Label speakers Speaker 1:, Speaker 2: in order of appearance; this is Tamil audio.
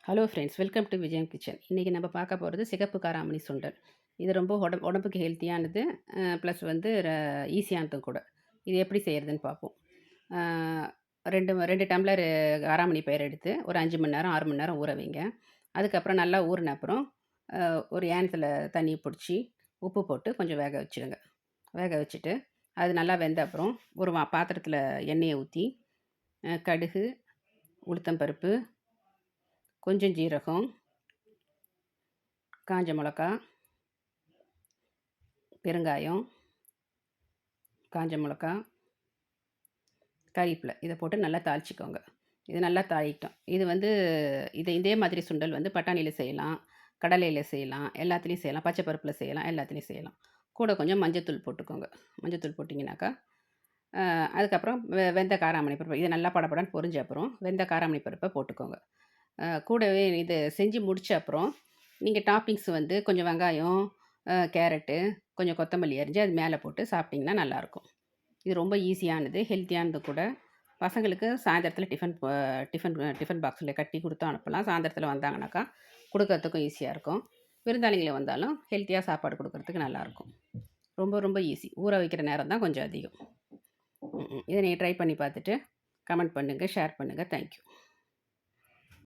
Speaker 1: ஹலோ ஃப்ரெண்ட்ஸ், வெல்கம் டு விஜயம் கிச்சன். இன்றைக்கி நம்ம பார்க்க போகிறது சிகப்பு காராமணி சுண்டல். இது ரொம்ப உடம்புக்கு ஹெல்த்தியானது. ப்ளஸ் வந்து ஈஸியானதும் கூட. இது எப்படி செய்கிறதுன்னு பார்ப்போம். அ 2 டம்ளர் காராமணி பயிர் எடுத்து ஒரு 5 மணி நேரம் 6 மணி நேரம் ஊற வைங்க. அதுக்கப்புறம் நல்லா ஊறின அப்புறம் ஒரு ஏனத்தில் தண்ணி பிடிச்சி உப்பு போட்டு கொஞ்சம் வேக வச்சுடுங்க. வேக வச்சுட்டு அது நல்லா வெந்த அப்புறம் ஒரு பாத்திரத்தில் எண்ணெயை ஊற்றி கடுகு, உளுத்தம்பருப்பு, கொஞ்சம் ஜீரகம், காஞ்ச மிளகா, பெருங்காயம், காஞ்ச மிளகா, கறிவேப்பிலை இதை போட்டு நல்லா தாளிச்சிக்கோங்க. இது நல்லா தாளிட்டோம். இது வந்து இதே மாதிரி சுண்டல் வந்து பட்டாணியில் செய்யலாம், கடலையில் செய்யலாம், எல்லாத்துலேயும் செய்யலாம், பச்சை பருப்பில் செய்யலாம், எல்லாத்துலேயும் செய்யலாம். கூட கொஞ்சம் மஞ்சத்தூள் போட்டுக்கோங்க. மஞ்சத்தூள் போட்டிங்கனாக்கா அதுக்கப்புறம் வெந்த காராமணி பருப்பு இது நல்லா படபடன்னு பொரிஞ்ச அப்புறம் வெந்த காராமணி பருப்பை போட்டுக்கோங்க. கூடவே இது செஞ்சு முடிச்ச அப்புறம் நீங்கள் டாப்பிங்ஸ் வந்து கொஞ்சம் வெங்காயம், கேரட்டு, கொஞ்சம் கொத்தமல்லி அரிஞ்சு அது மேலே போட்டு சாப்பிட்டிங்கன்னா நல்லாயிருக்கும். இது ரொம்ப ஈஸியானது, ஹெல்த்தியானது கூட. பசங்களுக்கு சாயந்தரத்தில டிஃபன் பாக்ஸில கட்டி குடுத்தும் அனுப்பலாம். சாயந்தரத்தில வந்தாங்கனாக்கா, குடுக்கறதுக்கும் ஈஸியா இருக்கும். விருந்தாளிங்க வந்தாலும் ஹெல்த்தியா சாப்பாடு குடுக்கறதுக்கு நல்லாயிருக்கும். ரொம்ப ரொம்ப ஈஸி. ஊற வைக்கிற நேரம் தான் கொஞ்சம் அதிகம். இத நீங்க ட்ரை பண்ணி பார்த்துட்டு கமெண்ட் பண்ணுங்க, ஷேர் பண்ணுங்க. Thank you.